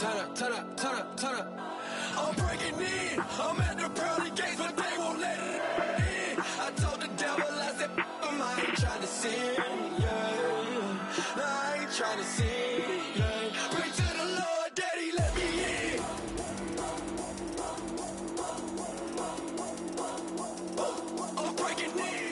turn up. I'm breaking in. I'm at the pearly gates, but they won't let it in. I told the devil, I said, I ain't trying to sin, yeah. No, I ain't trying to sin, yeah. Pray to the Lord, Daddy, let me in. I'm breaking in.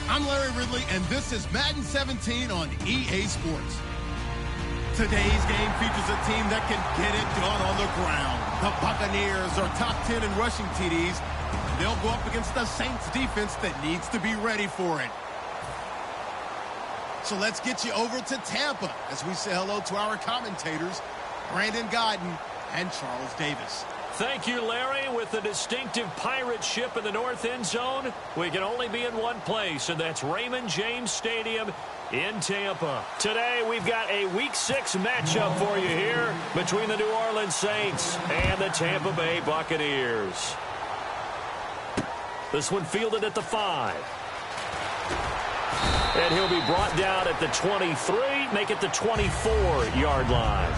I'm Larry Ridley, and this is Madden 17 on EA Sports. Today's game features a team that can get it done on the ground. The Buccaneers are top 10 in rushing TDs. They'll go up against the Saints defense that needs to be ready for it. So let's get you over to Tampa as we say hello to our commentators, Brandon Godden and Charles Davis. Thank you, Larry. With the distinctive pirate ship in the north end zone, we can only be in one place, and that's Raymond James Stadium in Tampa. Today, we've got a Week 6 matchup for you here between the New Orleans Saints and the Tampa Bay Buccaneers. This one fielded at the 5. And he'll be brought down at the 23, make it the 24-yard line.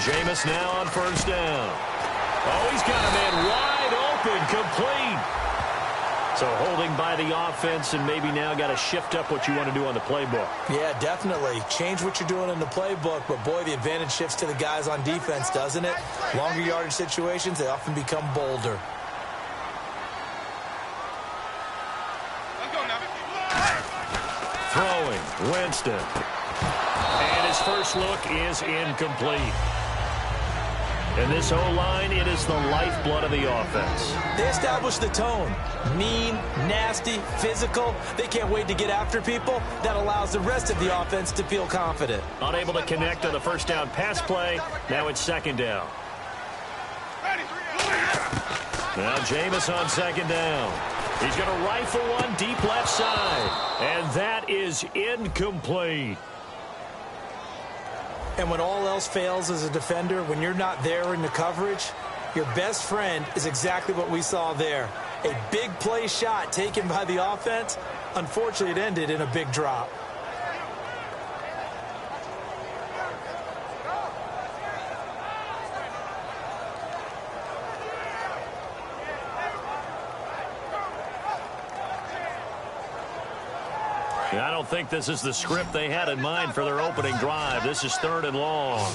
Jameis now on first down. Oh, he's got a man wide open, complete. So holding by the offense, and maybe now got to shift up what you want to do on the playbook. Yeah, definitely. Change what you're doing in the playbook, but boy, the advantage shifts to the guys on defense, doesn't it? Longer yardage situations, they often become bolder. Throwing, Winston. And his first look is incomplete. And this O-line, it is the lifeblood of the offense. They establish the tone. Mean, nasty, physical. They can't wait to get after people. That allows the rest of the offense to feel confident. Unable to connect on the first down pass play. Now it's second down. Now Jameis on second down. He's going to rifle one deep left side. And that is incomplete. And when all else fails as a defender, when you're not there in the coverage, your best friend is exactly what we saw there. A big play shot taken by the offense. Unfortunately, it ended in a big drop. I don't think this is the script they had in mind for their opening drive. This is 3rd and long.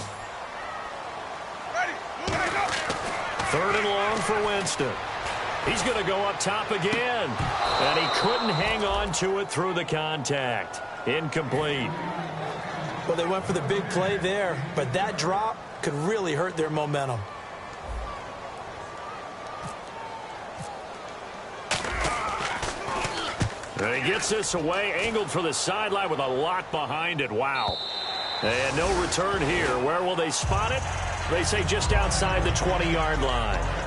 3rd and long for Winston. He's going to go up top again. And he couldn't hang on to it through the contact. Incomplete. Well, they went for the big play there, but that drop could really hurt their momentum. And he gets this away, angled for the sideline with a lot behind it. Wow. And no return here. Where will they spot it? They say just outside the 20-yard line.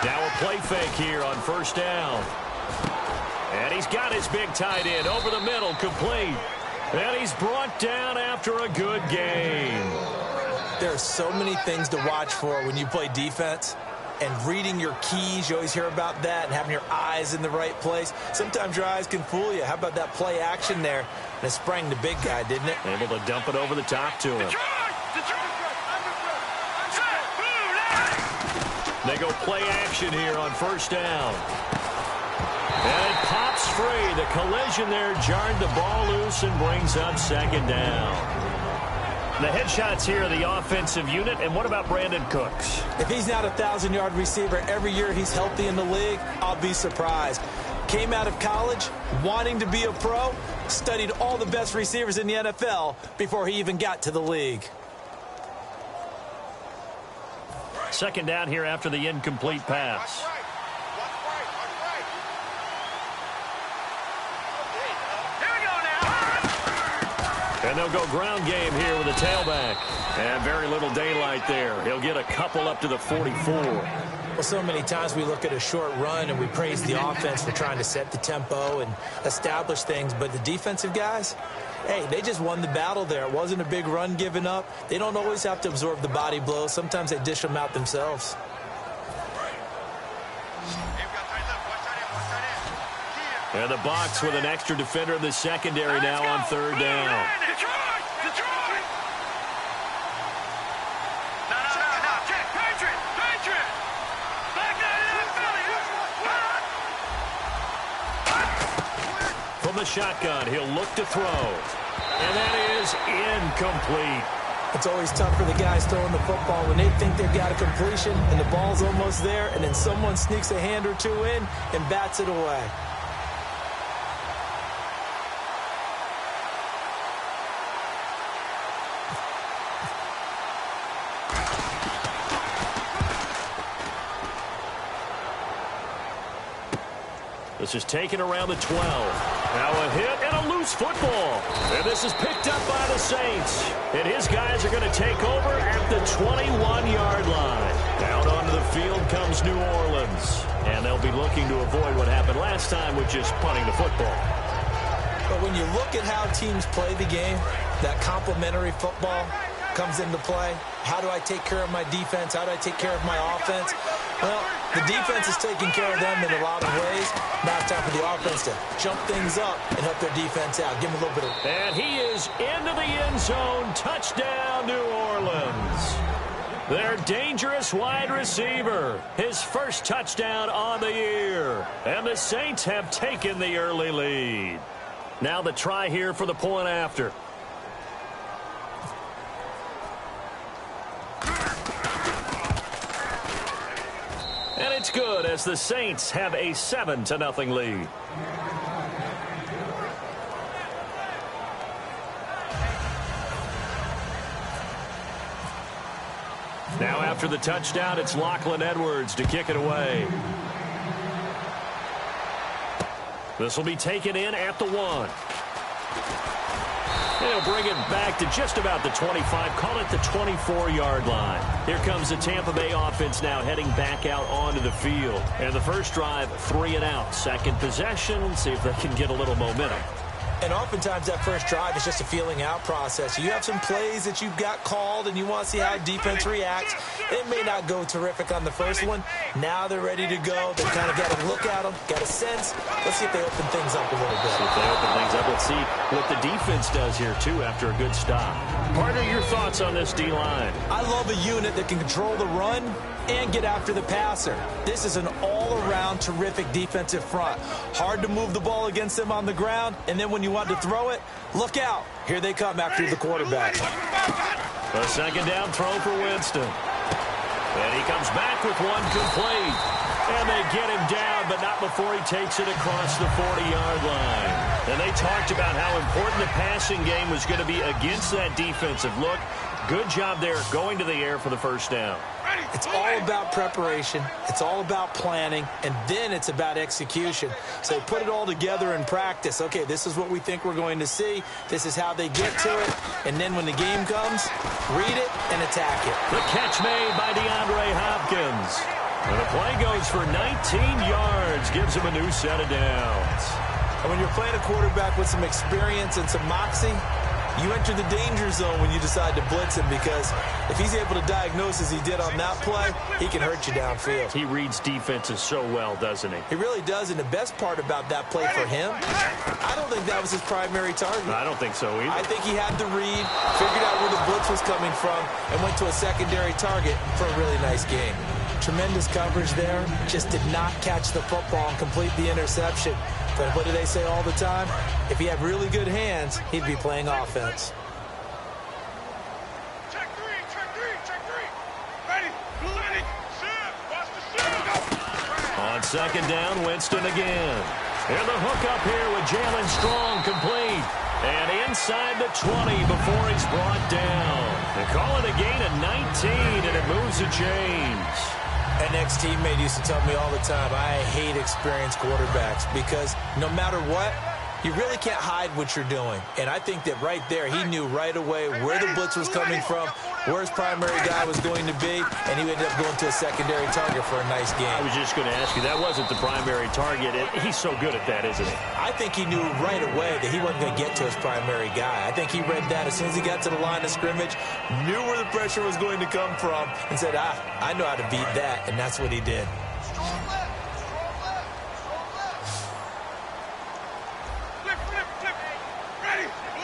Now a play fake here on first down. And he's got his big tight end over the middle, complete. And he's brought down after a good game. There are so many things to watch for when you play defense. And reading your keys, you always hear about that, and having your eyes in the right place. Sometimes your eyes can fool you. How about that play action there? And it sprang the big guy, didn't it? Able to dump it over the top to him. They go play action here on first down. And it pops free. The collision there jarred the ball loose and brings up second down. The headshots here are the offensive unit. And what about Brandon Cooks? If he's not a 1,000-yard receiver every year he's healthy in the league, I'll be surprised. Came out of college wanting to be a pro, studied all the best receivers in the NFL before he even got to the league. Second down here after the incomplete pass. And they'll go ground game here with a tailback. And very little daylight there. He'll get a couple up to the 44. Well, so many times we look at a short run and we praise the offense for trying to set the tempo and establish things. But the defensive guys, hey, they just won the battle there. It wasn't a big run given up. They don't always have to absorb the body blows. Sometimes they dish them out themselves. And the box with an extra defender in the secondary now on third down. From the shotgun, he'll look to throw. And that is incomplete. It's always tough for the guys throwing the football when they think they've got a completion and the ball's almost there, and then someone sneaks a hand or two in and bats it away. This is taken around the 12. Now a hit and a loose football. And this is picked up by the Saints. And his guys are going to take over at the 21-yard line. Down onto the field comes New Orleans. And they'll be looking to avoid what happened last time, which is punting the football. But when you look at how teams play the game, that complementary football comes into play. How do I take care of my defense? How do I take care of my offense? Well, the defense is taking care of them in a lot of ways. Now it's time for the offense to jump things up and help their defense out. Give them a little bit of... And he is into the end zone. Touchdown, New Orleans. Their dangerous wide receiver. His first touchdown on the year. And the Saints have taken the early lead. Now the try here for the point after. And it's good as the Saints have a 7-0 lead. Now after the touchdown, it's Lachlan Edwards to kick it away. This will be taken in at the 1. They'll bring it back to just about the 25, call it the 24-yard line. Here comes the Tampa Bay offense now heading back out onto the field. And the first drive, 3 and out. Second possession, let's see if they can get a little momentum. And oftentimes that first drive is just a feeling out process. You have some plays that you've got called and you want to see how defense reacts. It may not go terrific on the first one. Now they're ready to go. They've kind of got to look at them, got a sense. Let's see if they open things up a little bit. See if they open things up. Let's see what the defense does here, too, after a good stop. Partner, your thoughts on this D-line? I love a unit that can control the run and get after the passer. This is an all-around terrific defensive front. Hard to move the ball against them on the ground, and then when you want to throw it, look out. Here they come after the quarterback. A second down throw for Winston. And he comes back with one complete. And they get him down, but not before he takes it across the 40-yard line. And they talked about how important the passing game was going to be against that defensive look. Good job there going to the air for the first down. It's all about preparation. It's all about planning. And then it's about execution. So they put it all together in practice. Okay, this is what we think we're going to see. This is how they get to it. And then when the game comes, read it and attack it. The catch made by DeAndre Hopkins. And the play goes for 19 yards. Gives him a new set of downs. And when you're playing a quarterback with some experience and some moxie, you enter the danger zone when you decide to blitz him, because if he's able to diagnose as he did on that play, he can hurt you downfield. He reads defenses so well, doesn't he? He really does, and the best part about that play for him, I don't think that was his primary target. I don't think so either. I think he had to read, figured out where the blitz was coming from, and went to a secondary target for a really nice game. Tremendous coverage there, just did not catch the football and complete the interception. But what do they say all the time? If he had really good hands, he'd be playing offense. Check three. Ready, shoot, watch the shoot. On second down, Winston again. And the hook up here with Jalen Strong complete. And inside the 20 before he's brought down. They call it a gain of 19, and it moves the chains. An ex-teammate used to tell me all the time, I hate experienced quarterbacks, because no matter what, you really can't hide what you're doing. And I think that right there, he knew right away where the blitz was coming from, where his primary guy was going to be, and he ended up going to a secondary target for a nice game. I was just going to ask you, that wasn't the primary target. He's so good at that, isn't he? I think he knew right away that he wasn't going to get to his primary guy. I think he read that as soon as he got to the line of scrimmage, knew where the pressure was going to come from, and said, I know how to beat that, and that's what he did.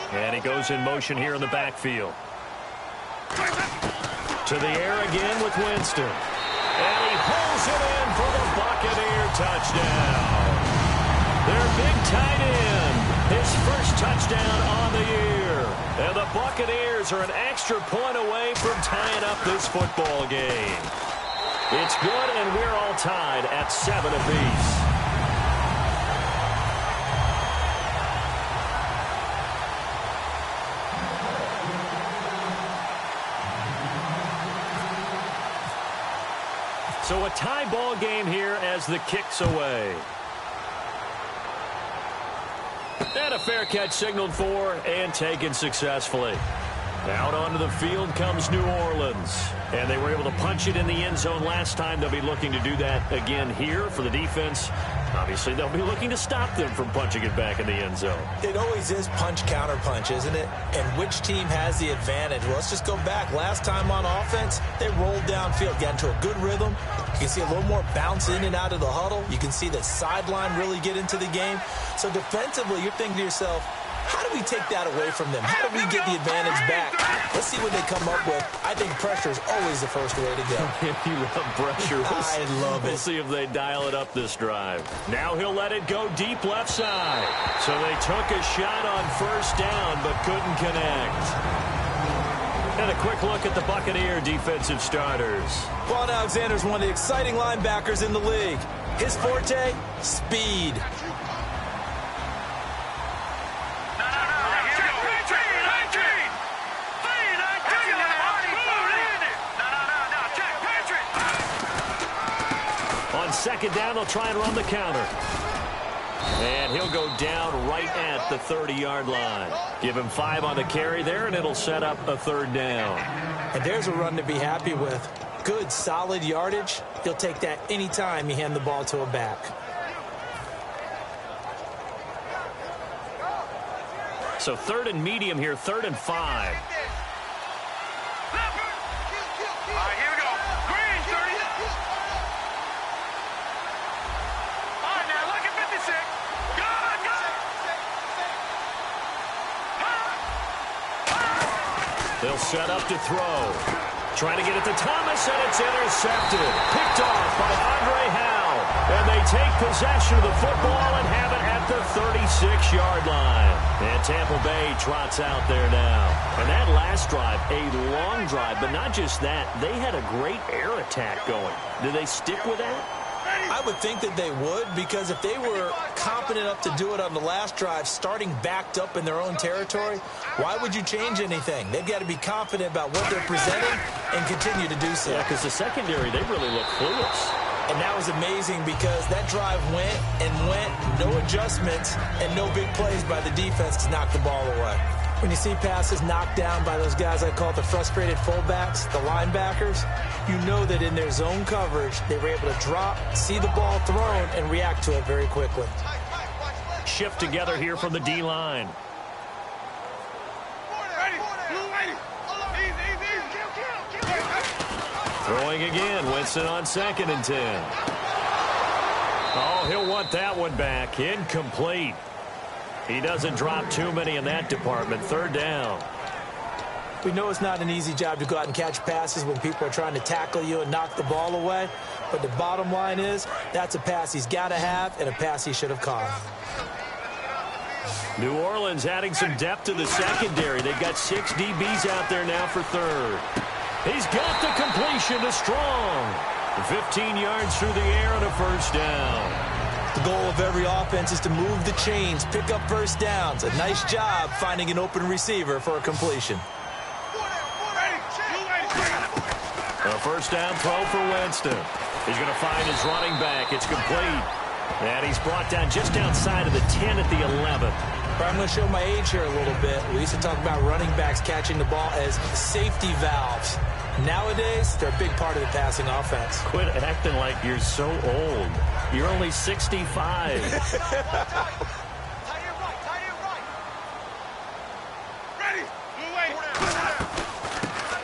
And he goes in motion here in the backfield. To the air again with Winston. And he pulls it in for the Buccaneer touchdown. Their big tight end, his first touchdown on the year. And the Buccaneers are an extra point away from tying up this football game. It's good, and we're all tied at 7 apiece. So a tie ball game here as the kick's away. And a fair catch signaled for and taken successfully. Out onto the field comes New Orleans. And they were able to punch it in the end zone last time. They'll be looking to do that again here for the defense. Obviously, they'll be looking to stop them from punching it back in the end zone. It always is punch-counter-punch, isn't it? And which team has the advantage? Well, let's just go back. Last time on offense, they rolled downfield, got into a good rhythm. You can see a little more bounce in and out of the huddle. You can see the sideline really get into the game. So defensively, you're thinking to yourself, how do we take that away from them? How do we get the advantage back? Let's see what they come up with. I think pressure is always the first way to go. You love pressure. I love it. We'll see if they dial it up this drive. Now he'll let it go deep left side. So they took a shot on first down but couldn't connect. And a quick look at the Buccaneer defensive starters. Quan Alexander is one of the exciting linebackers in the league. His forte, speed. On second down, they'll try and run the counter. And he'll go down right at the 30-yard line. Give him 5 on the carry there, and it'll set up a 3rd down. And there's a run to be happy with. Good, solid yardage. He'll take that anytime you hand the ball to a back. So 3rd and medium here, 3rd and 5. All right, here we go. Green, 30. All right, now look at 56. Good, good. They'll set up to throw. Trying to get it to Thomas, and it's intercepted. Picked off by Andre Howe. And they take possession of the football and have it at the 36-yard line. And Tampa Bay trots out there now. And that last drive, a long drive, but not just that. They had a great air attack going. Do they stick with that? I would think that they would, because if they were competent enough to do it on the last drive, starting backed up in their own territory, why would you change anything? They've got to be confident about what they're presenting and continue to do so. Yeah, because the secondary, they really look clueless. And that was amazing because that drive went and went, no adjustments, and no big plays by the defense to knock the ball away. When you see passes knocked down by those guys I call the frustrated fullbacks, the linebackers, you know that in their zone coverage, they were able to drop, see the ball thrown, and react to it very quickly. Shift together here from the D-line. Throwing again, Winston on 2nd and 10. Oh, he'll want that one back. Incomplete. He doesn't drop too many in that department. 3rd down. We know it's not an easy job to go out and catch passes when people are trying to tackle you and knock the ball away. But the bottom line is, that's a pass he's got to have and a pass he should have caught. New Orleans adding some depth to the secondary. They've got 6 DBs out there now for 3rd. He's got the completion to Strong. 15 yards through the air and a 1st down. The goal of every offense is to move the chains, pick up 1st downs. A nice job finding an open receiver for a completion. A 1st down throw for Winston. He's going to find his running back. It's complete. And he's brought down just outside of the 10 at the 11. I'm going to show my age here a little bit. We used to talk about running backs catching the ball as safety valves. Nowadays, they're a big part of the passing offense. Quit acting like you're so old. You're only 65.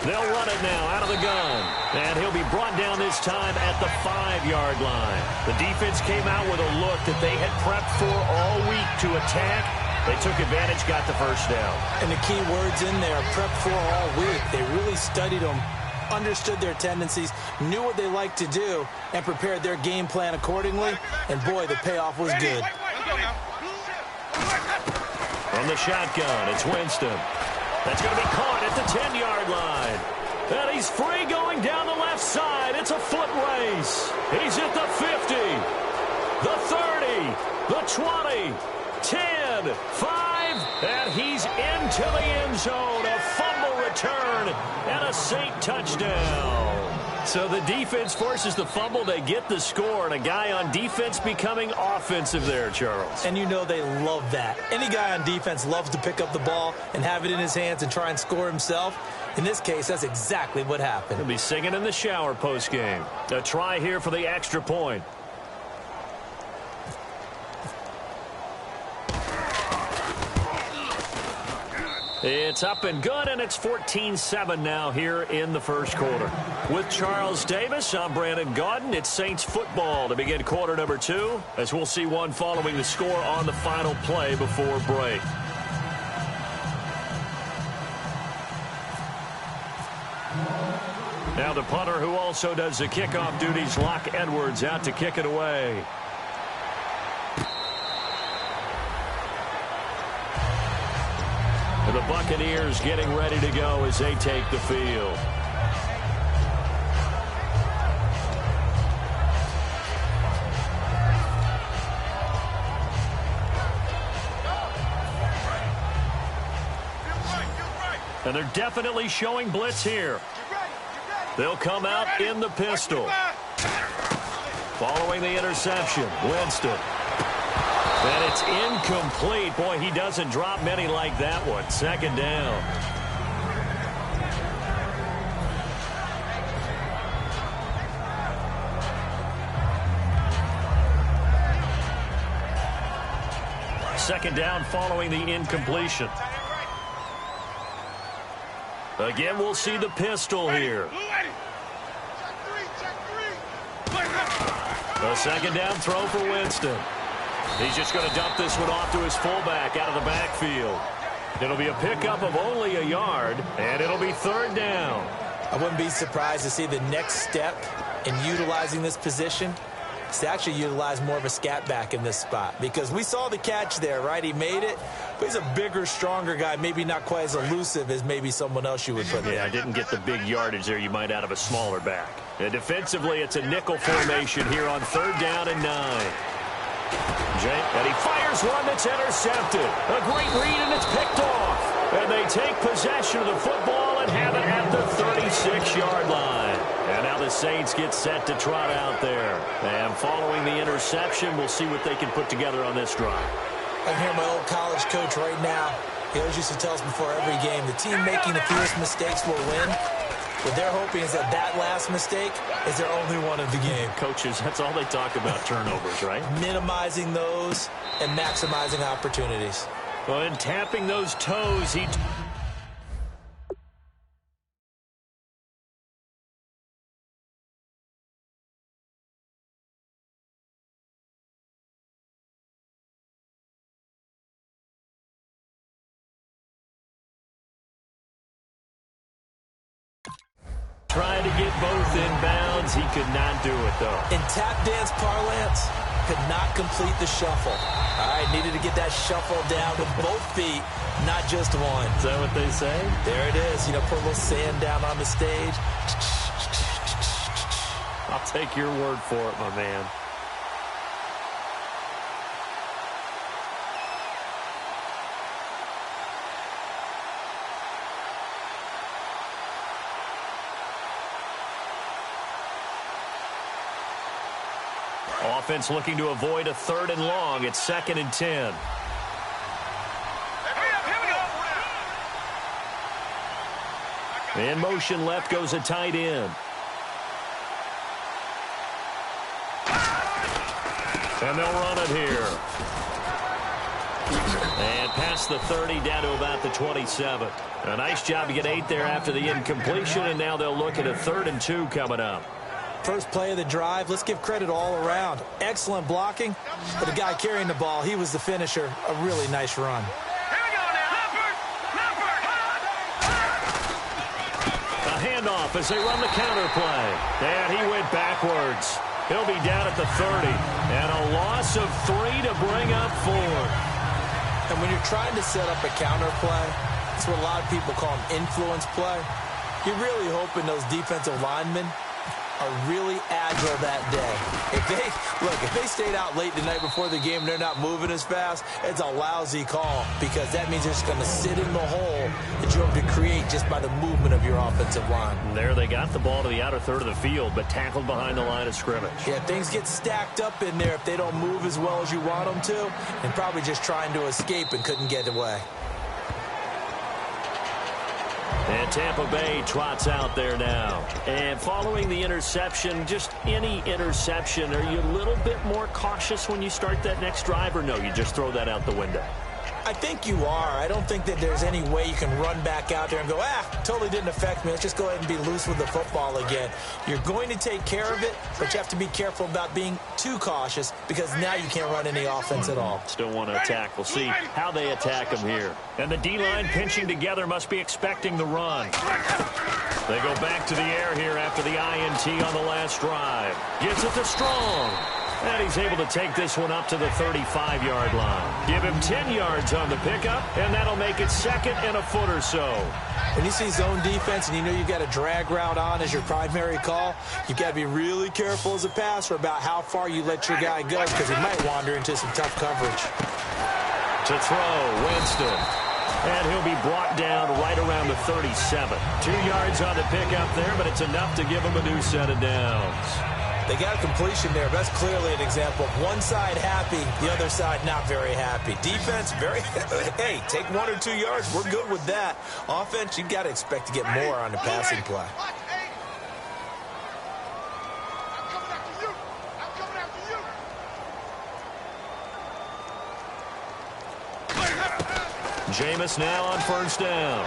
They'll run it now out of the gun. And he'll be brought down this time at the 5-yard line. The defense came out with a look that they had prepped for all week to attack. They took advantage, got the 1st down. And the key words in there, prepped for all week. They really studied them, understood their tendencies, knew what they liked to do, and prepared their game plan accordingly. And boy, the payoff was good. From the shotgun, it's Winston. That's going to be caught at the 10-yard line. And he's free going down the left side. It's a foot race. He's at the 50, the 30, the 20, 10, 5, and he's into the end zone. A fumble return and a Saint touchdown. So the defense forces the fumble. They get the score, and a guy on defense becoming offensive there, Charles. And you know they love that. Any guy on defense loves to pick up the ball and have it in his hands and try and score himself. In this case, that's exactly what happened. He'll be singing in the shower post-game. A try here for the extra point. It's up and good, and it's 14-7 now here in the 1st quarter. With Charles Davis, I'm Brandon Gaudin. It's Saints football to begin quarter number 2, as we'll see one following the score on the final play before break. Now the punter, who also does the kickoff duties, Locke Edwards, out to kick it away. And the Buccaneers getting ready to go as they take the field. And they're definitely showing blitz here. They'll come out in the pistol. Following the interception, Winston. And it's incomplete. Boy, he doesn't drop many like that one. Second down. Second down following the incompletion. Again, we'll see the pistol here. A second down throw for Winston. He's just going to dump this one off to his fullback out of the backfield. It'll be a pickup of only a yard, and it'll be third down. I wouldn't be surprised to see the next step in utilizing this position is to actually utilize more of a scat back in this spot, because we saw the catch there, right? He made it, but he's a bigger, stronger guy, maybe not quite as elusive as maybe someone else you would put there. Yeah, didn't get the big yardage there you might out of a smaller back. And defensively, it's a nickel formation here on third down and 9. And he fires one that's intercepted. A great read, and it's picked off. And they take possession of the football and have it at the 36-yard line. And now the Saints get set to trot out there. And following the interception, we'll see what they can put together on this drive. I hear my old college coach right now. He always used to tell us before every game, the team making the fewest mistakes will win. What they're hoping is that that last mistake is their only one of the game. Coaches, that's all they talk about, turnovers, right? Minimizing those and maximizing opportunities. Well, and tapping those toes, he... Trying to get both inbounds. He could not do it, though. In tap dance parlance, could not complete the shuffle. All right, needed to get that shuffle down with both feet, not just one. Is that what they say? There it is. You know, put a little sand down on the stage. I'll take your word for it, my man. Offense looking to avoid a third and long. It's 2nd and 10. In motion left goes a tight end. And they'll run it here. And past the 30 down to about the 27. A nice job to get 8 there after the incompletion, and now they'll look at a 3rd and 2 coming up. First play of the drive, let's give credit all around. Excellent blocking, but the guy carrying the ball, he was the finisher. A really nice run. Here we go now. A handoff as they run the counter play. And he went backwards. He'll be down at the 30. And a loss of 3 to bring up 4. And when you're trying to set up a counter play, that's what a lot of people call an influence play. You're really hoping those defensive linemen are really agile that day. If they stayed out late the night before the game and they're not moving as fast, it's a lousy call, because that means they're just going to sit in the hole that you have to create just by the movement of your offensive line. There they got the ball to the outer third of the field, but tackled behind the line of scrimmage. Yeah, things get stacked up in there if they don't move as well as you want them to, and probably just trying to escape and couldn't get away. And Tampa Bay trots out there now. And following the interception, just any interception, are you a little bit more cautious when you start that next drive, or no, you just throw that out the window? I think you are. I don't think that there's any way you can run back out there and go, totally didn't affect me. Let's just go ahead and be loose with the football again. You're going to take care of it, but you have to be careful about being too cautious, because now you can't run any offense at all. Still want to attack. We'll see how they attack them here. And the D-line pinching together must be expecting the run. They go back to the air here after the INT on the last drive. Gets it to Strong. And he's able to take this one up to the 35-yard line. Give him 10 yards on the pickup, and that'll make it 2nd and a foot or so. When you see zone defense and you know you've got a drag route on as your primary call, you've got to be really careful as a passer about how far you let your guy go, because he might wander into some tough coverage. To throw, Winston. And he'll be brought down right around the 37. 2 yards on the pickup there, but it's enough to give him a new set of downs. They got a completion there. That's clearly an example of one side happy, the other side not very happy. Defense, hey, take 1 or 2 yards. We're good with that. Offense, you've got to expect to get more on the passing play. Jameis now on first down.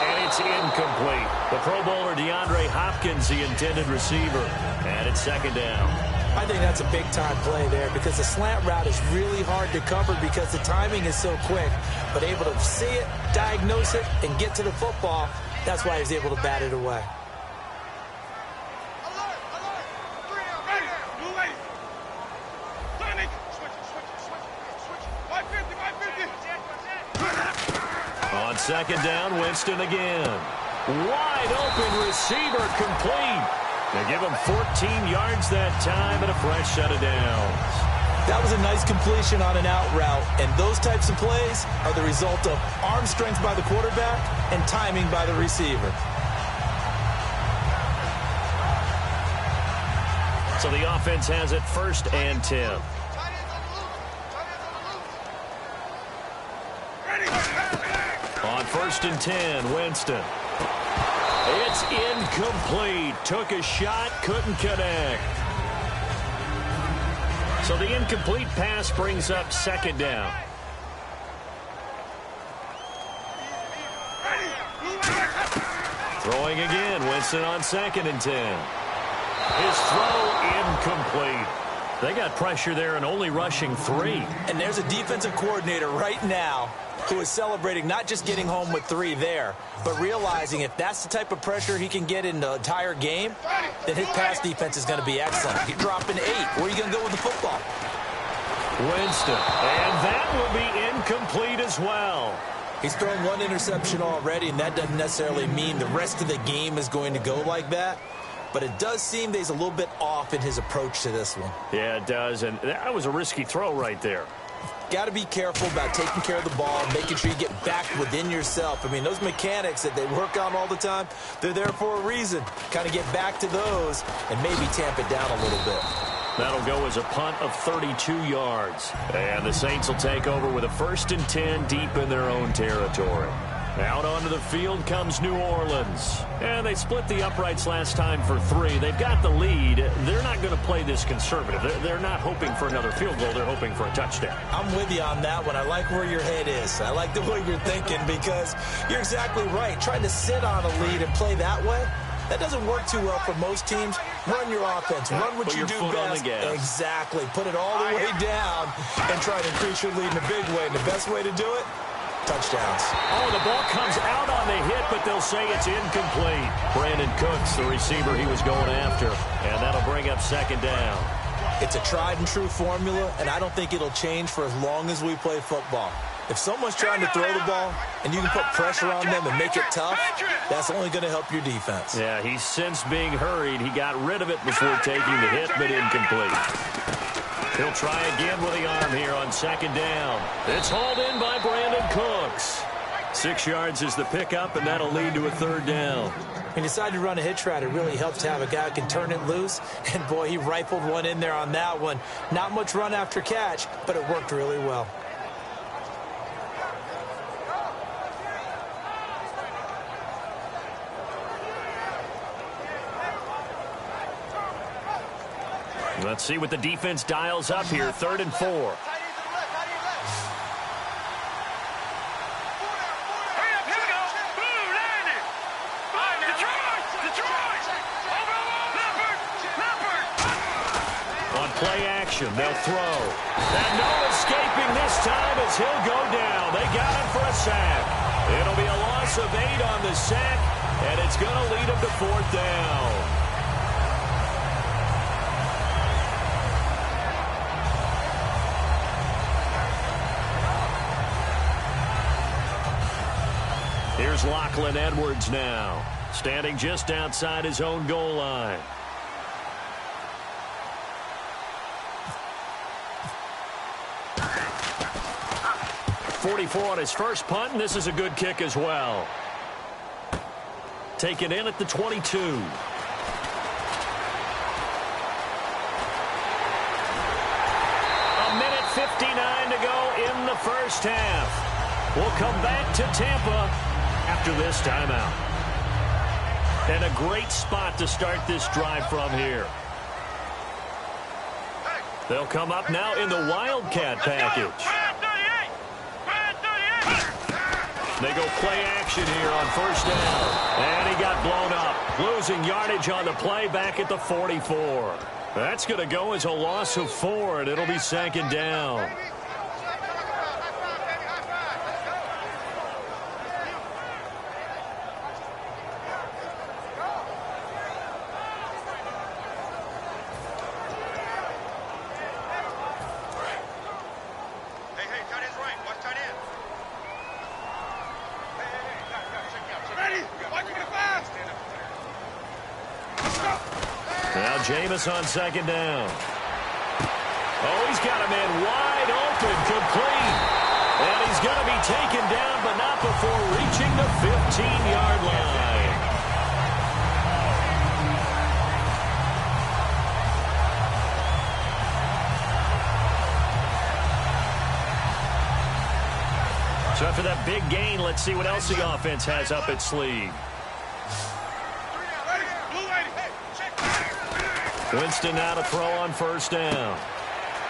And it's incomplete. The Pro Bowler DeAndre Hopkins, the intended receiver. And it's second down. I think that's a big-time play there because the slant route is really hard to cover because the timing is so quick. But able to see it, diagnose it, and get to the football, that's why he was able to bat it away. On second down, Winston again. Wide open receiver, complete. They give him 14 yards that time and a fresh set of downs. That was a nice completion on an out route, and those types of plays are the result of arm strength by the quarterback and timing by the receiver. So the offense has it first and 10. On first and 10, Winston. It's incomplete. Took a shot, couldn't connect. So the incomplete pass brings up second down. Throwing again, Winston on second and 10. His throw incomplete. They got pressure there and only rushing 3. And there's a defensive coordinator right now who is celebrating not just getting home with 3 there, but realizing if that's the type of pressure he can get in the entire game, then his pass defense is going to be excellent. You're dropping 8. Where are you going to go with the football? Winston, and that will be incomplete as well. He's thrown 1 interception already, and that doesn't necessarily mean the rest of the game is going to go like that. But it does seem that he's a little bit off in his approach to this one. Yeah, it does, and that was a risky throw right there. Got to be careful about taking care of the ball, making sure you get back within yourself. I mean, those mechanics that they work on all the time, they're there for a reason. Kind of get back to those and maybe tamp it down a little bit. That'll go as a punt of 32 yards. And the Saints will take over with a first and 10 deep in their own territory. Out onto the field comes New Orleans. And they split the uprights last time for 3. They've got the lead. They're not going to play this conservative. They're not hoping for another field goal. They're hoping for a touchdown. I'm with you on that one. I like where your head is. I like the way you're thinking because you're exactly right. Trying to sit on a lead and play that way, that doesn't work too well for most teams. Run your offense. Run what you do best. Exactly. Put it all the way down and try to increase your lead in a big way. And the best way to do it, touchdowns. Oh, the ball comes out on the hit, but they'll say it's incomplete. Brandon Cooks, the receiver he was going after, and that'll bring up second down. It's a tried-and-true formula, and I don't think it'll change for as long as we play football. If someone's trying to throw the ball and you can put pressure on them and make it tough, that's only going to help your defense. Yeah, he's since being hurried. He got rid of it before taking the hit, but incomplete. He'll try again with the arm here on second down. It's hauled in by Brandon Cooks. 6 yards is the pickup, and that'll lead to a third down. When you decide to run a hitch route, it really helps to have a guy who can turn it loose. And, boy, he rifled one in there on that one. Not much run after catch, but it worked really well. Let's see what the defense dials up here. 3rd and 4. On play action, they'll throw. And no escaping this time as he'll go down. They got him for a sack. It'll be a loss of 8 on the sack, and it's going to lead him to 4th down. Here's Lachlan Edwards now, standing just outside his own goal line. .44 on his first punt, and this is a good kick as well. Taken in at the 22. the first half. We'll come back to Tampa after this timeout. And a great spot to start this drive from here. They'll come up now in the Wildcat package. They go play action here on first down. And he got blown up. Losing yardage on the play back at the 44. That's going to go as a loss of 4, and it'll be second down. Jameis on second down. Oh, he's got a man wide open, complete. And he's going to be taken down, but not before reaching the 15-yard line. So after that big gain, let's see what else the offense has up its sleeve. Winston now to throw on first down.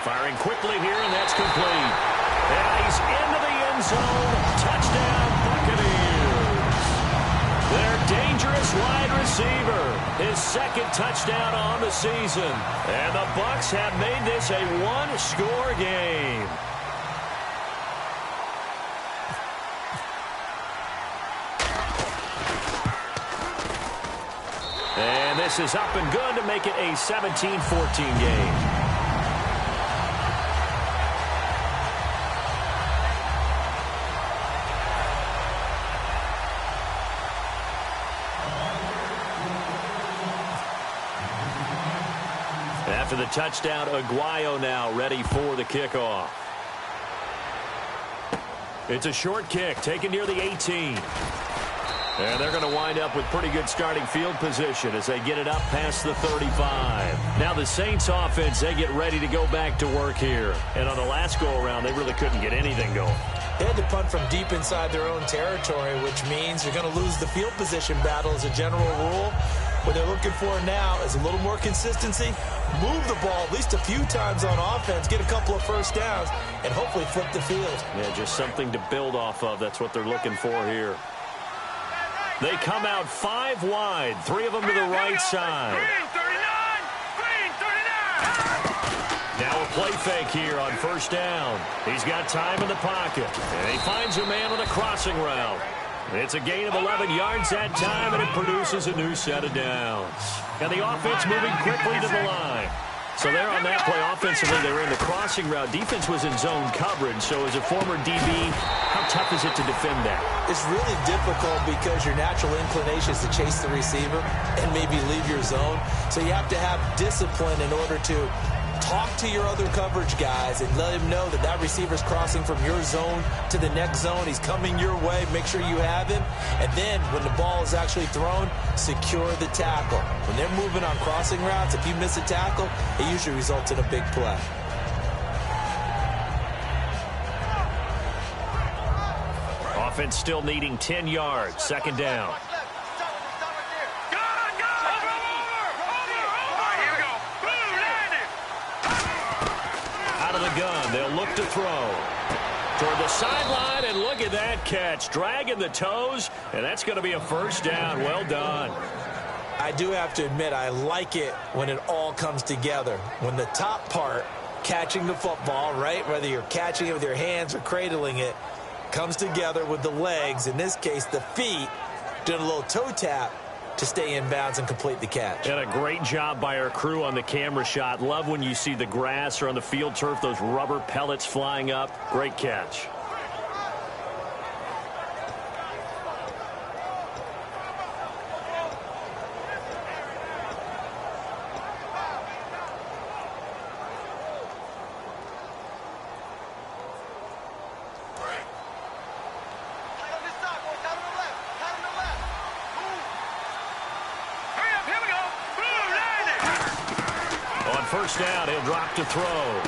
Firing quickly here, and that's complete. And he's into the end zone. Touchdown, Buccaneers. Their dangerous wide receiver. His second touchdown on the season. And the Bucs have made this a one-score game. And this is up and good to make it a 17-14 game. After the touchdown, Aguayo now ready for the kickoff. It's a short kick taken near the 18. And they're going to wind up with pretty good starting field position as they get it up past the 35. Now the Saints offense, they get ready to go back to work here. And on the last go-around, they really couldn't get anything going. They had to punt from deep inside their own territory, which means you're going to lose the field position battle as a general rule. What they're looking for now is a little more consistency, move the ball at least a few times on offense, get a couple of first downs, and hopefully flip the field. Yeah, just something to build off of. That's what they're looking for here. They come out 5 wide, 3 of them to the right side. Now a play fake here on first down. He's got time in the pocket, and he finds a man on a crossing route. It's a gain of 11 yards that time, and it produces a new set of downs. And the offense moving quickly to the line. So there on that play, offensively, they were in the crossing route. Defense was in zone coverage. So as a former DB, how tough is it to defend that? It's really difficult because your natural inclination is to chase the receiver and maybe leave your zone. So you have to have discipline in order to talk to your other coverage guys and let him know that that receiver's crossing from your zone to the next zone. He's coming your way. Make sure you have him. And then when the ball is actually thrown, secure the tackle. When they're moving on crossing routes, if you miss a tackle, it usually results in a big play. Offense still needing 10 yards. Second down. Gun. They'll look to throw toward the sideline, and look at that catch, dragging the toes, and that's going to be a first down. Well done. I do have to admit, I like it when it all comes together. When the top part, catching the football, right, whether you're catching it with your hands or cradling it, comes together with the legs, in this case the feet, doing a little toe tap to stay in bounds and complete the catch. And a great job by our crew on the camera shot. Love when you see the grass or on the field turf, those rubber pellets flying up. Great catch. First down, he'll drop to throw.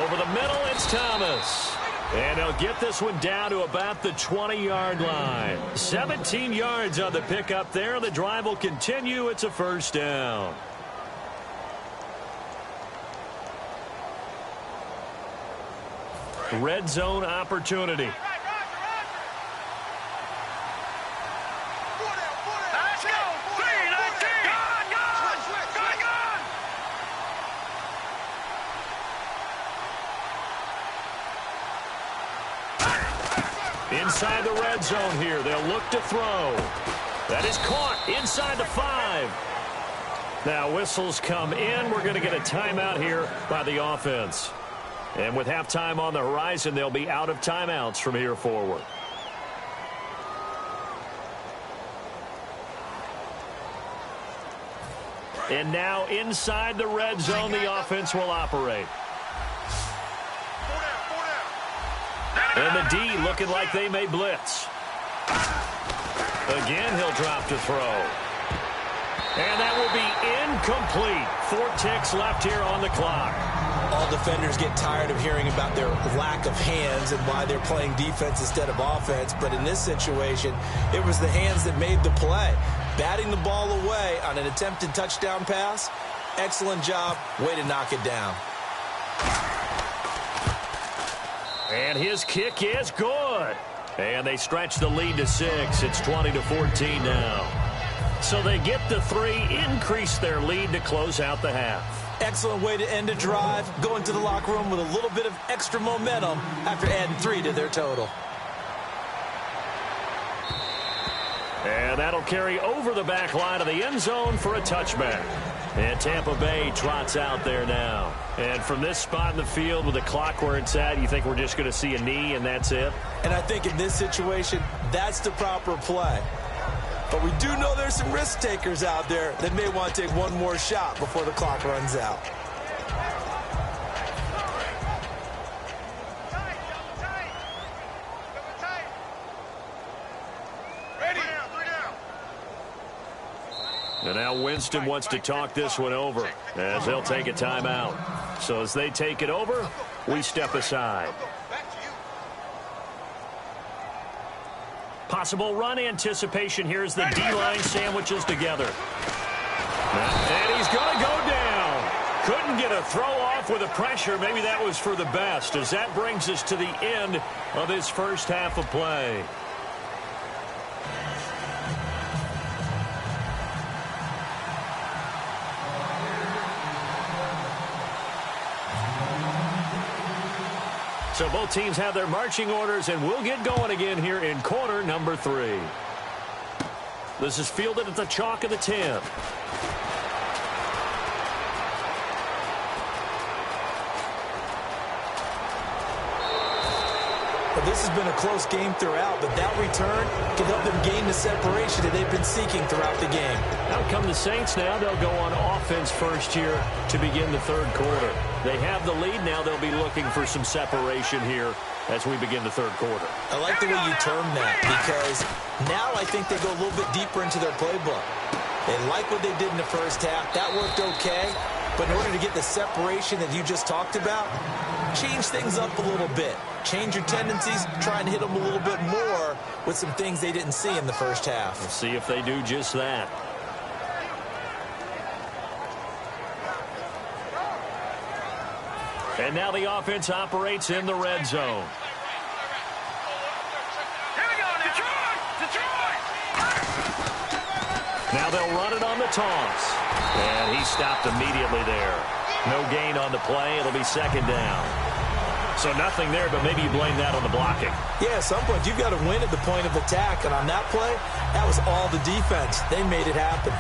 Over the middle, it's Thomas. And they'll get this one down to about the 20-yard line. 17 yards on the pickup there. The drive will continue. It's a first down. Red zone opportunity. Let's go. 3-19. Inside the red zone here. They'll look to throw. That is caught inside the 5. Now whistles come in. We're going to get a timeout here by the offense. And with halftime on the horizon, they'll be out of timeouts from here forward. And now inside the red zone, the offense will operate. And the D looking like they may blitz. Again, he'll drop to throw. And that will be incomplete. 4 ticks left here on the clock. All defenders get tired of hearing about their lack of hands and why they're playing defense instead of offense. But in this situation, it was the hands that made the play. Batting the ball away on an attempted touchdown pass. Excellent job. Way to knock it down. And his kick is good. And they stretch the lead to 6. It's 20-14 now. So they get the 3, increase their lead to close out the half. Excellent way to end a drive. Going to the locker room with a little bit of extra momentum after adding 3 to their total. And that'll carry over the back line of the end zone for a touchback. And Tampa Bay trots out there now. And from this spot in the field with the clock where it's at, you think we're just going to see a knee and that's it? And I think in this situation, that's the proper play. But we do know there's some risk takers out there that may want to take one more shot before the clock runs out. And now Winston wants to talk this one over as they'll take a timeout. So as they take it over, we step aside. Possible run anticipation here as the D-line sandwiches together. And he's going to go down. Couldn't get a throw off with the pressure. Maybe that was for the best as that brings us to the end of this first half of play. So both teams have their marching orders, and we'll get going again here in quarter number 3. This is fielded at the chalk of the 10. Well, this has been a close game throughout, but that return can help them gain the separation that they've been seeking throughout the game. Out come the Saints now. They'll go on offense first here to begin the third quarter. They have the lead. Now they'll be looking for some separation here as we begin the third quarter. I like the way you term that because now I think they go a little bit deeper into their playbook. They like what they did in the first half. That worked okay. But in order to get the separation that you just talked about, change things up a little bit. Change your tendencies, try and hit them a little bit more with some things they didn't see in the first half. We'll see if they do just that. And now the offense operates in the red zone. Here we go now. Detroit! Now they'll run it on the toss. And he stopped immediately there. No gain on the play. It'll be second down. So nothing there, but maybe you blame that on the blocking. Yeah, at some point you've got to win at the point of attack. And on that play, that was all the defense. They made it happen.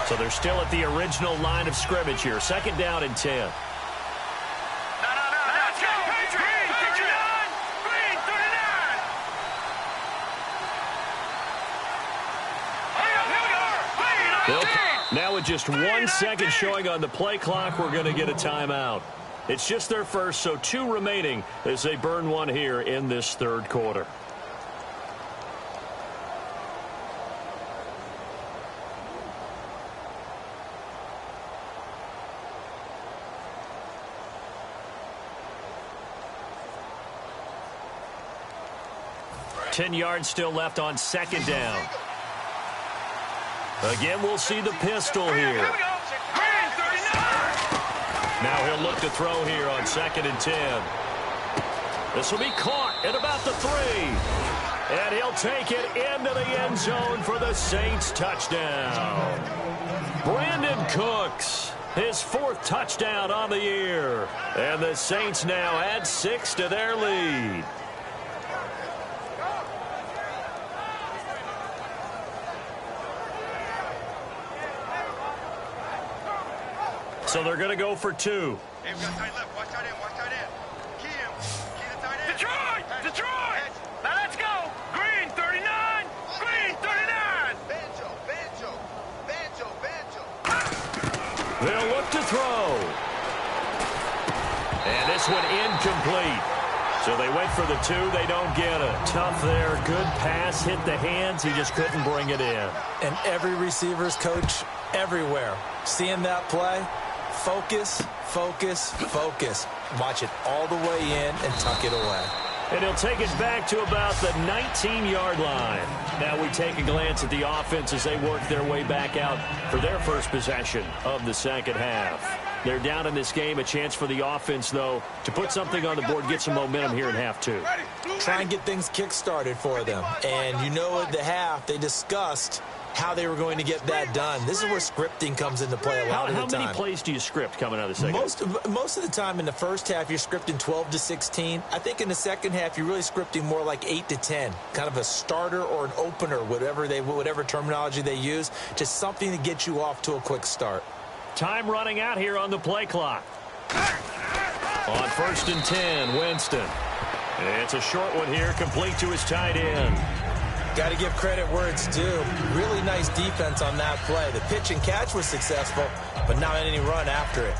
So they're still at the original line of scrimmage here. Second down and 10. No. Let's go. Green, 39. Green, 39. Here we go. Now with With just 1 second showing on the play clock, we're going to get a timeout. It's just their first, so 2 remaining as they burn one here in this third quarter. Ten yards still left on second down. Again, we'll see the pistol here. Now he'll look to throw here on 2nd and 10. This will be caught at about the 3. And he'll take it into the end zone for the Saints touchdown. Brandon Cooks, his 4th touchdown on the year. And the Saints now add 6 to their lead. So they're going to go for 2. Hey, we got tight left. Watch tight end. Watch tight end. Key him. Key the tight end. Detroit! Detroit! Now let's go. Green, 39. Green, 39. Banjo, banjo. Banjo, banjo. They'll look to throw. And this one incomplete. So they went for the 2. They don't get it. Tough there. Good pass. Hit the hands. He just couldn't bring it in. And every receiver's coach everywhere. Seeing that play, focus, focus, focus. Watch it all the way in and tuck it away. And he'll take it back to about the 19-yard line. Now we take a glance at the offense as they work their way back out for their first possession of the second half. They're down in this game. A chance for the offense, though, to put something on the board, get some momentum here in half 2. Try and get things kick-started for them. And you know at the half, they discussed how they were going to get that done. This is where scripting comes into play a lot of the time. How many plays do you script coming out of the second? Most of the time in the first half, you're scripting 12 to 16. I think in the second half, you're really scripting more like 8 to 10. Kind of a starter or an opener, whatever terminology they use. Just something to get you off to a quick start. Time running out here on the play clock. On 1st and 10, Winston. It's a short one here, complete to his tight end. Got to give credit where it's due. Really nice defense on that play. The pitch and catch was successful, but not any run after it.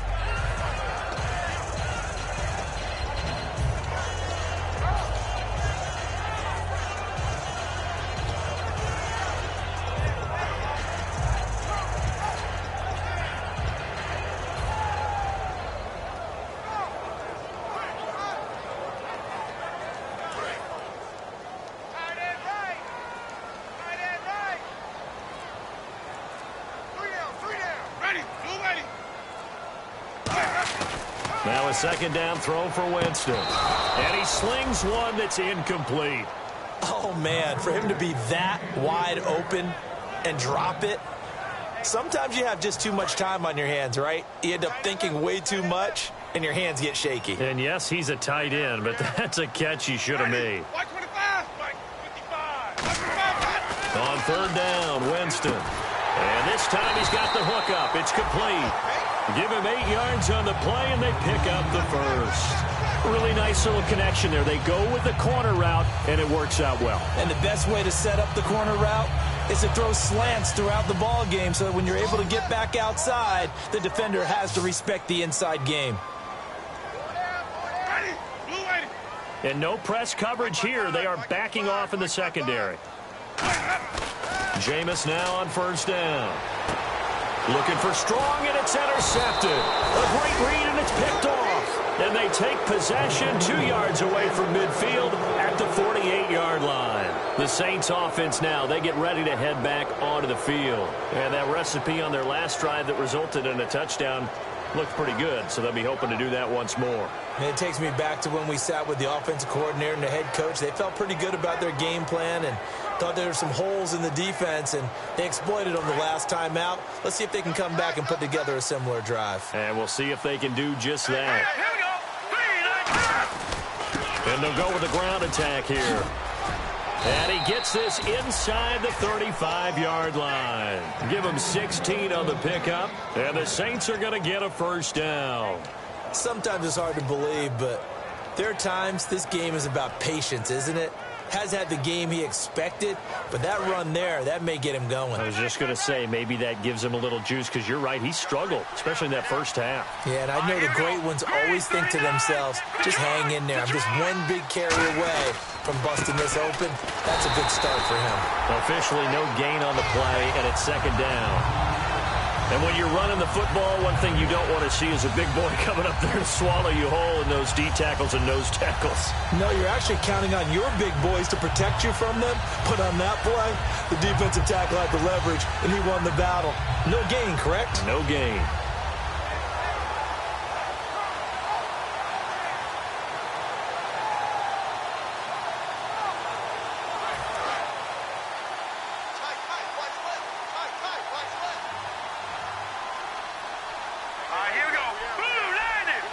Now a 2nd down throw for Winston. And he slings one that's incomplete. Oh, man, for him to be that wide open and drop it. Sometimes you have just too much time on your hands, right? You end up thinking way too much, and your hands get shaky. And, yes, he's a tight end, but that's a catch he should have made. Watch 25. Mike, 55. On 3rd down, Winston. And this time he's got the hook up. It's complete. Give him 8 yards on the play, and they pick up the first. Really nice little connection there. They go with the corner route, and it works out well. And the best way to set up the corner route is to throw slants throughout the ball game so that when you're able to get back outside, the defender has to respect the inside game. And no press coverage here. They are backing off in the secondary. Jameis now on 1st down. Looking for strong, and it's intercepted. A great read, and it's picked off. And they take possession 2 yards away from midfield at the 48-yard line. The Saints offense now, they get ready to head back onto the field. And that recipe on their last drive that resulted in a touchdown looked pretty good, so they'll be hoping to do that once more. And it takes me back to when we sat with the offensive coordinator and the head coach. They felt pretty good about their game plan and thought there were some holes in the defense, and they exploited them the last time out. Let's see if they can come back and put together a similar drive. And we'll see if they can do just that. And they'll go with the ground attack here. And he gets this inside the 35-yard line. Give him 16 on the pickup, and the Saints are going to get a 1st down. Sometimes it's hard to believe, but there are times this game is about patience, isn't it? has had the game he expected, but that run there, that may get him going. I was just going to say, maybe that gives him a little juice, because you're right, he struggled, especially in that first half. Yeah, and I know the great ones always think to themselves, just hang in there. I'm just one big carry away from busting this open. That's a good start for him. Officially no gain on the play, and it's second down. And when you're running the football, one thing you don't want to see is a big boy coming up there to swallow you whole in those D tackles and nose tackles. No, you're actually counting on your big boys to protect you from them. But on that play, the defensive tackle had the leverage, and he won the battle. No gain, correct? No gain.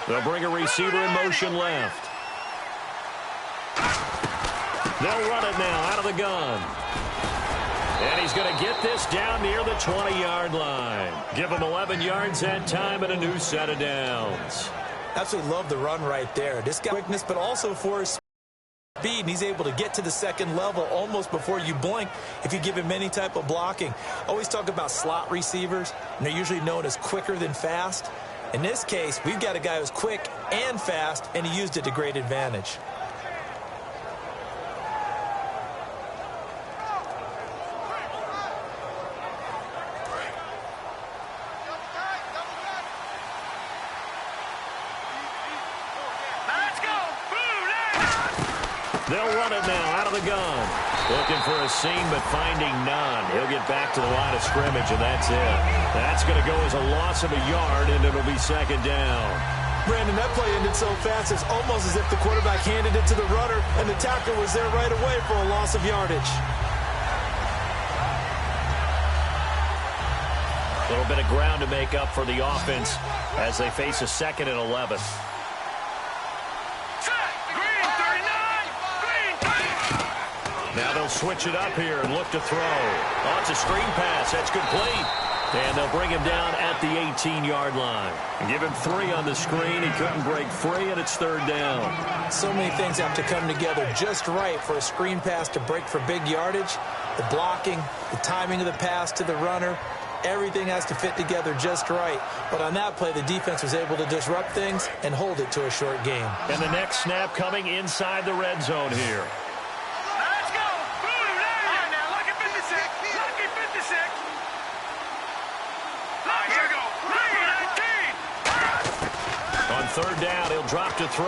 They'll bring a receiver in motion left. They'll run it now out of the gun. And he's going to get this down near the 20-yard line. Give him 11 yards that time and a new set of downs. Absolutely love the run right there. This guy quickness, but also for his speed, and he's able to get to the second level almost before you blink if you give him any type of blocking. Always talk about slot receivers, and they're usually known as quicker than fast. In this case, we've got a guy who's quick and fast, and he used it to great advantage. They'll run it now out of the gun. Looking for a seam, but finding none. He'll get back to the line of scrimmage, and that's it. That's going to go as a loss of a yard, and it'll be second down. Brandon, that play ended so fast, it's almost as if the quarterback handed it to the runner, and the tackler was there right away for a loss of yardage. A little bit of ground to make up for the offense as they face a 2nd and 11. Now they'll switch it up here and look to throw. Oh, it's a screen pass. That's complete. And they'll bring him down at the 18-yard line. Give him 3 on the screen. He couldn't break free, and it's 3rd down. So many things have to come together just right for a screen pass to break for big yardage. The blocking, the timing of the pass to the runner, everything has to fit together just right. But on that play, the defense was able to disrupt things and hold it to a short game. And the next snap coming inside the red zone here. On 3rd down, he'll drop to throw.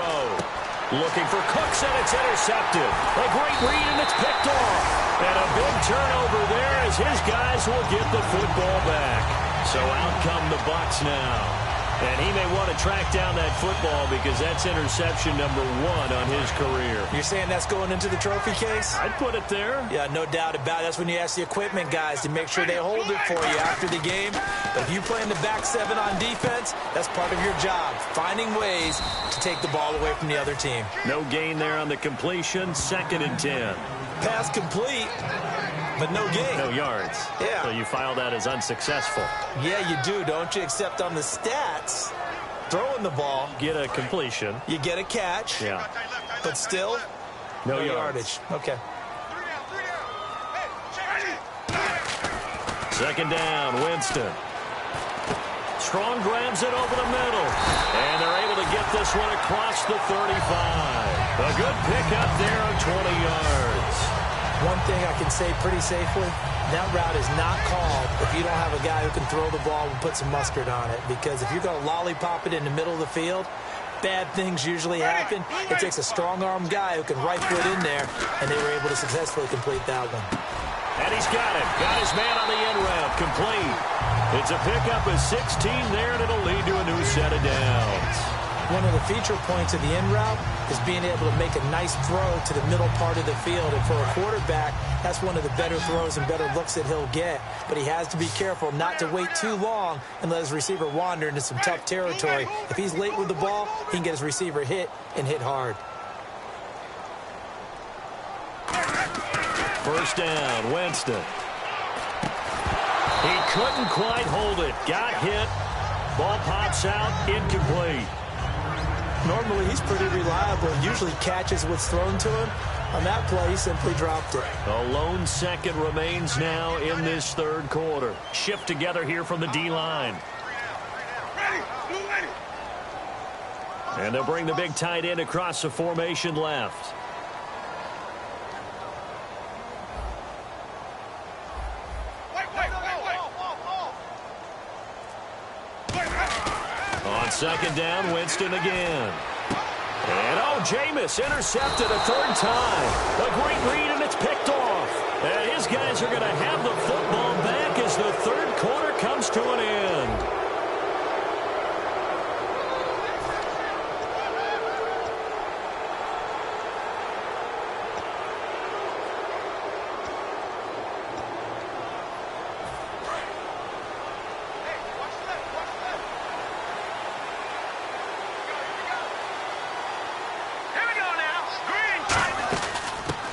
Looking for Cooks, and it's intercepted. A great read, and it's picked off. And a big turnover there as his guys will get the football back. So out come the Bucs now. And he may want to track down that football because that's interception number 1 on his career. You're saying that's going into the trophy case? I'd put it there. Yeah, no doubt about it. That's when you ask the equipment guys to make sure they hold it for you after the game. But if you play in the back 7 on defense, that's part of your job, finding ways to take the ball away from the other team. No gain there on the completion, 2nd and 10. Pass complete, but no gain. No yards. Yeah. So you file that as unsuccessful. Yeah, you do, don't you? Except on the stats, throwing the ball. Get a completion. You get a catch. Yeah. But still, no yardage. Okay. 2nd down, Winston. Strong grabs it over the middle. And they're able to get this one across the 35. A good pickup there on 20 yards. One thing I can say pretty safely, that route is not called if you don't have a guy who can throw the ball and put some mustard on it. Because if you're going to lollipop it in the middle of the field, bad things usually happen. It takes a strong-arm guy who can right foot in there, and they were able to successfully complete that one. And he's got him. Got his man on the end route. Complete. It's a pickup of 16 there, and it'll lead to a new set of downs. One of the feature points of the end route is being able to make a nice throw to the middle part of the field. And for a quarterback, that's one of the better throws and better looks that he'll get. But he has to be careful not to wait too long and let his receiver wander into some tough territory. If he's late with the ball, he can get his receiver hit and hit hard. 1st down, Winston. He couldn't quite hold it. Got hit. Ball pops out, incomplete. Normally, he's pretty reliable and usually catches what's thrown to him. On that play, he simply dropped it. A lone second remains now in this third quarter. Shift together here from the D-line. And they'll bring the big tight end across the formation left. On second down, Winston again. And, Jameis intercepted a third time. A great read, and it's picked off. And his guys are going to have the football back as the third quarter comes to an end.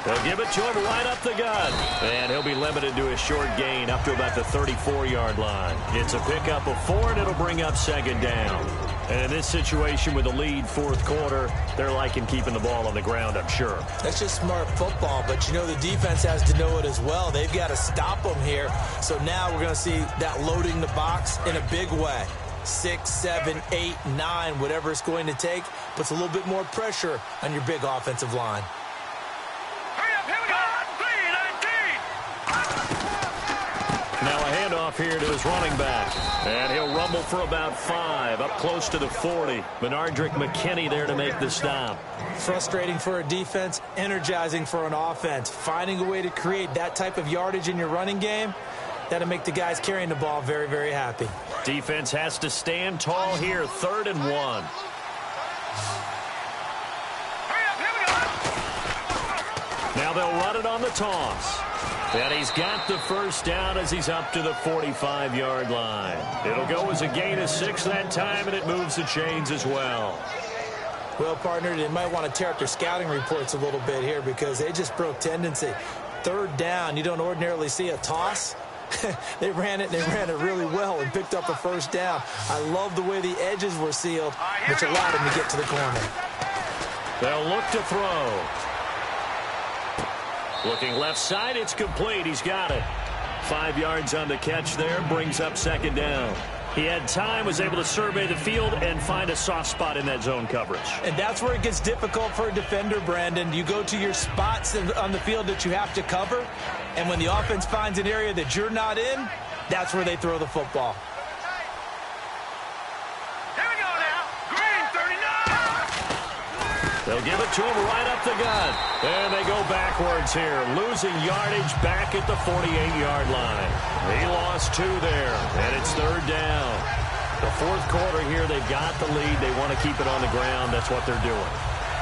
They'll give it to him right up the gut. And he'll be limited to a short gain up to about the 34-yard line. It's a pickup of 4, and it'll bring up second down. And in this situation with the lead fourth quarter, they're liking keeping the ball on the ground, I'm sure. That's just smart football, but you know the defense has to know it as well. They've got to stop them here. So now we're going to see that loading the box in a big way. 6, 7, 8, 9, whatever it's going to take, puts a little bit more pressure on your big offensive line. Now a handoff here to his running back. And he'll rumble for about 5, up close to the 40. Benardrick McKinney there to make the stop. Frustrating for a defense, energizing for an offense. Finding a way to create that type of yardage in your running game, that'll make the guys carrying the ball very, very happy. Defense has to stand tall here, 3rd and 1. Now they'll run it on the toss. And he's got the first down as he's up to the 45-yard line. It'll go as a gain of 6 that time, and it moves the chains as well. Well, partner, they might want to tear up their scouting reports a little bit here because they just broke tendency. 3rd down, you don't ordinarily see a toss. They ran it really well and picked up a first down. I love the way the edges were sealed, which allowed him to get to the corner. They'll look to throw. Looking left side, it's complete. He's got it. 5 yards on the catch there, brings up second down. He had time, was able to survey the field and find a soft spot in that zone coverage. And that's where it gets difficult for a defender, Brandon. You go to your spots on the field that you have to cover, and when the offense finds an area that you're not in, that's where they throw the football. They'll give it to him right up the gut. And they go backwards here, losing yardage back at the 48-yard line. He lost 2 there, and it's 3rd down. The fourth quarter here, they've got the lead. They want to keep it on the ground. That's what they're doing.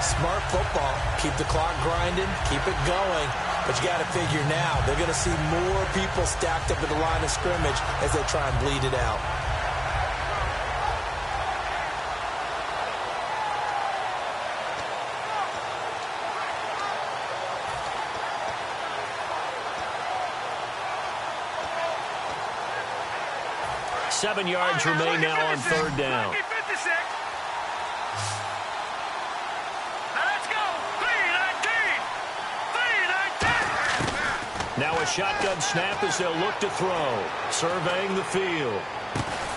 Smart football. Keep the clock grinding, keep it going. But you got to figure now, they're going to see more people stacked up at the line of scrimmage as they try and bleed it out. Seven yards remain now on 3rd down. Now a shotgun snap as they'll look to throw. Surveying the field.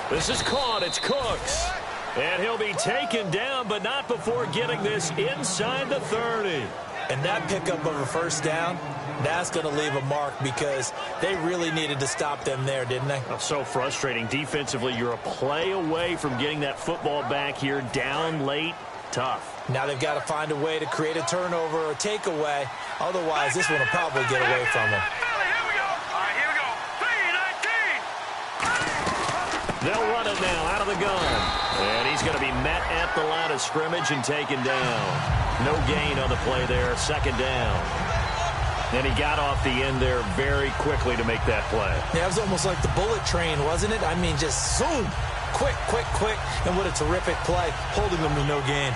This is caught. It's Cooks. And he'll be taken down, but not before getting this inside the 30. And that pickup of a first down, that's going to leave a mark because they really needed to stop them there, didn't they? Oh, so frustrating. Defensively, you're a play away from getting that football back here down late. Tough. Now they've got to find a way to create a turnover or takeaway. Otherwise, this one will probably get away from them. They'll run it now out of the gun. And he's going to be met at the line of scrimmage and taken down. No gain on the play there. Second down. And he got off the end there very quickly to make that play. Yeah, it was almost like the bullet train, wasn't it? I mean, just zoom. Quick, quick, quick. And what a terrific play, holding them to no gain.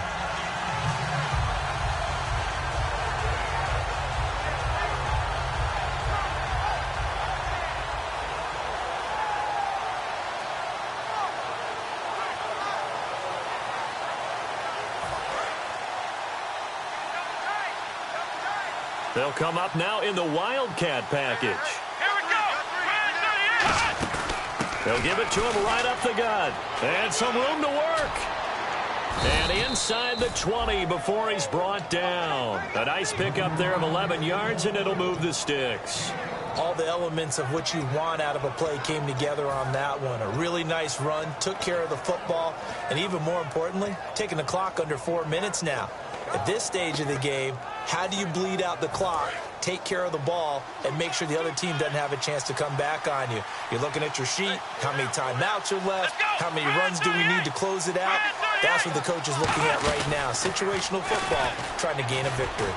They'll come up now in the Wildcat package. Here we go. They'll give it to him right up the gut. And some room to work. And inside the 20 before he's brought down. A nice pickup there of 11 yards, and it'll move the sticks. All the elements of what you want out of a play came together on that one. A really nice run, took care of the football, and even more importantly, taking the clock under 4 minutes now. At this stage of the game, how do you bleed out the clock, take care of the ball, and make sure the other team doesn't have a chance to come back on you? You're looking at your sheet, how many timeouts are left, how many runs do we need to close it out? That's what the coach is looking at right now. Situational football, trying to gain a victory.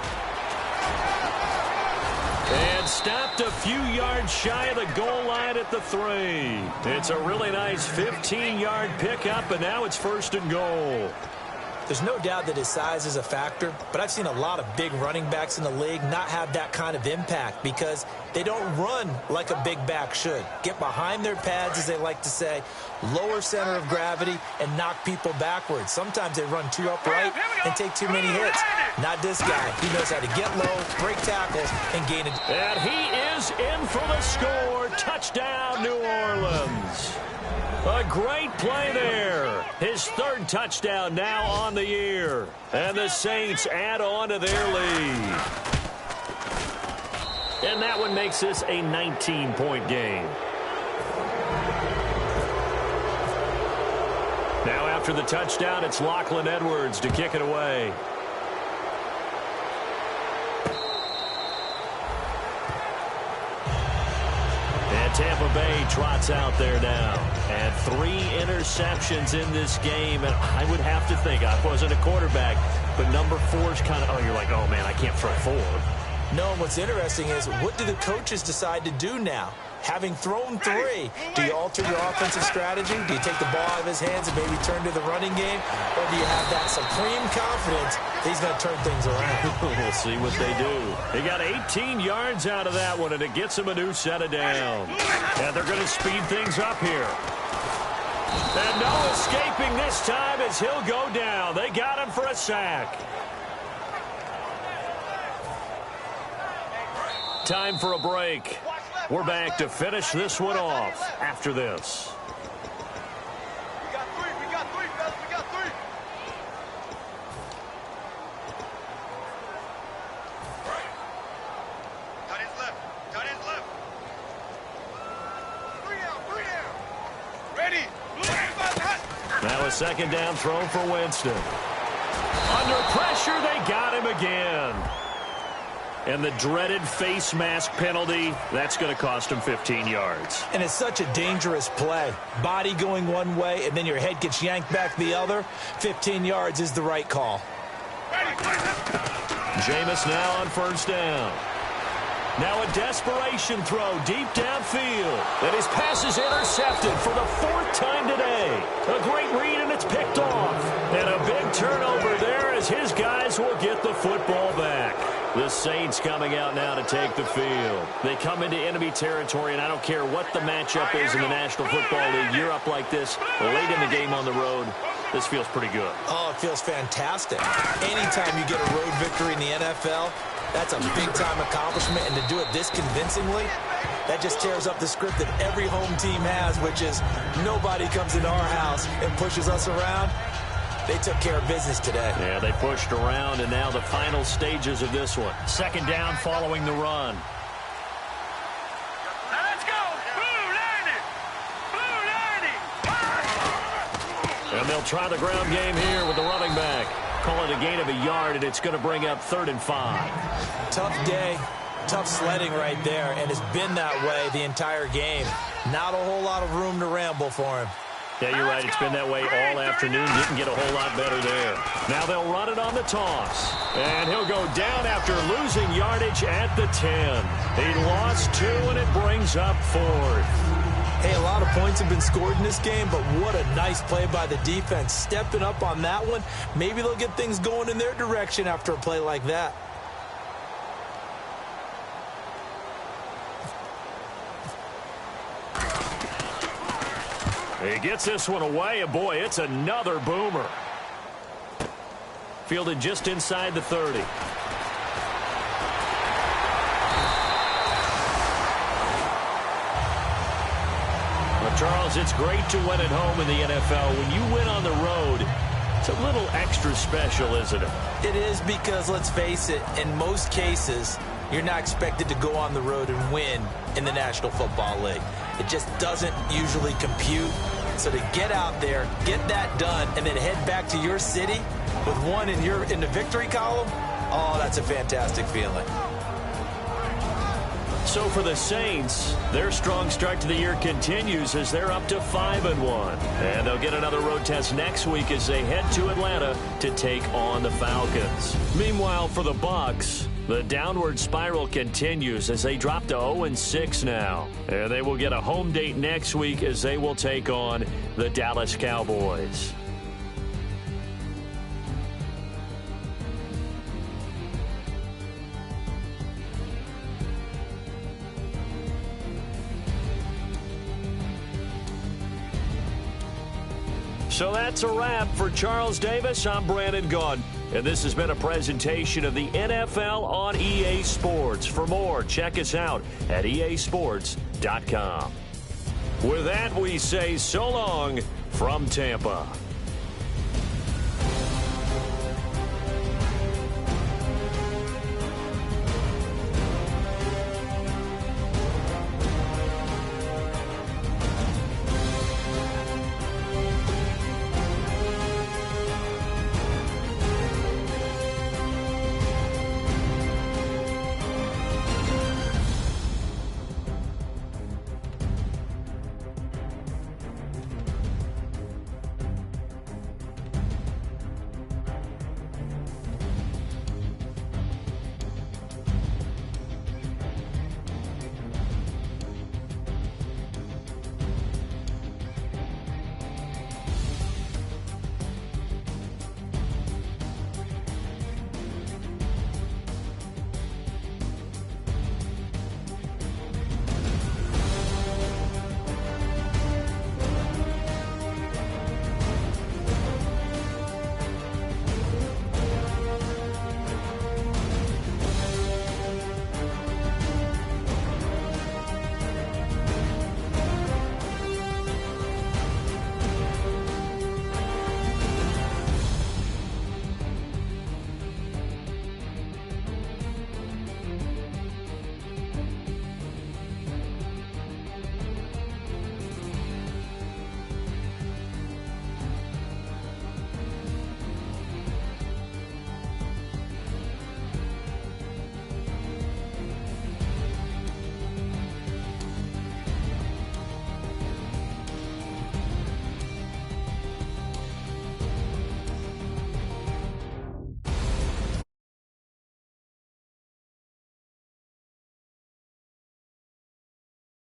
And stopped a few yards shy of the goal line at the 3. It's a really nice 15-yard pickup, and now it's 1st and goal. There's no doubt that his size is a factor, but I've seen a lot of big running backs in the league not have that kind of impact because they don't run like a big back should. Get behind their pads, as they like to say, lower center of gravity, and knock people backwards. Sometimes they run too upright and take too many hits. Not this guy. He knows how to get low, break tackles, and gain it. And he is in for the score. Touchdown, New Orleans. A great play there. His 3rd touchdown now on the year. And the Saints add on to their lead. And that one makes this a 19-point game. Now after the touchdown, it's Lachlan Edwards to kick it away. Tampa Bay trots out there now. And 3 interceptions in this game. And I would have to think, I wasn't a quarterback, but number 4's kind of, oh, you're like, oh, man, I can't throw 4. No, what's interesting is what do the coaches decide to do now? Having thrown 3, do you alter your offensive strategy? Do you take the ball out of his hands and maybe turn to the running game? Or do you have that supreme confidence that he's going to turn things around? We'll see what they do. He got 18 yards out of that one, and it gets him a new set of downs. And they're going to speed things up here. And no escaping this time as he'll go down. They got him for a sack. Time for a break. We're back to finish this one off after this. We got 3, fellas, we got 3. Tight ends left. Three down. Ready. Now a 2nd down throw for Winston. Under pressure, they got him again. And the dreaded face mask penalty, that's going to cost him 15 yards. And it's such a dangerous play. Body going one way, and then your head gets yanked back the other. 15 yards is the right call. Jameis now on 1st down. Now a desperation throw deep downfield. And his pass is intercepted for the 4th time today. A great read, and it's picked off. And a big turnover there as his guys will get the football back. The Saints coming out now to take the field. They come into enemy territory, and I don't care what the matchup is in the National Football League. You're up like this late in the game on the road. This feels pretty good. Oh, it feels fantastic. Anytime you get a road victory in the NFL, that's a big-time accomplishment, and to do it this convincingly, that just tears up the script that every home team has, which is nobody comes into our house and pushes us around. They took care of business today. Yeah, they pushed around, and now the final stages of this one. 2nd down following the run. Now let's go. Blue 90. And they'll try the ground game here with the running back. Call it a gain of a yard, and it's going to bring up 3rd and 5. Tough day, tough sledding right there, and it's been that way the entire game. Not a whole lot of room to ramble for him. Yeah, you're right. It's been that way all afternoon. Didn't get a whole lot better there. Now they'll run it on the toss. And he'll go down after losing yardage at the 10. He lost 2, and it brings up 4th. Hey, a lot of points have been scored in this game, but what a nice play by the defense. Stepping up on that one. Maybe they'll get things going in their direction after a play like that. He gets this one away, and boy, it's another boomer. Fielded just inside the 30. Charles, it's great to win at home in the NFL. When you win on the road, it's a little extra special, isn't it? It is because, let's face it, in most cases, you're not expected to go on the road and win in the National Football League. It just doesn't usually compute. So to get out there, get that done, and then head back to your city with one in the victory column, oh, that's a fantastic feeling. So for the Saints, their strong start to the year continues as they're up to 5-1. And they'll get another road test next week as they head to Atlanta to take on the Falcons. Meanwhile, for the Bucs, the downward spiral continues as they drop to 0-6 now. And they will get a home date next week as they will take on the Dallas Cowboys. So that's a wrap for Charles Davis. I'm Brandon Gaudin, and this has been a presentation of the NFL on EA Sports. For more, check us out at easports.com. With that, we say so long from Tampa.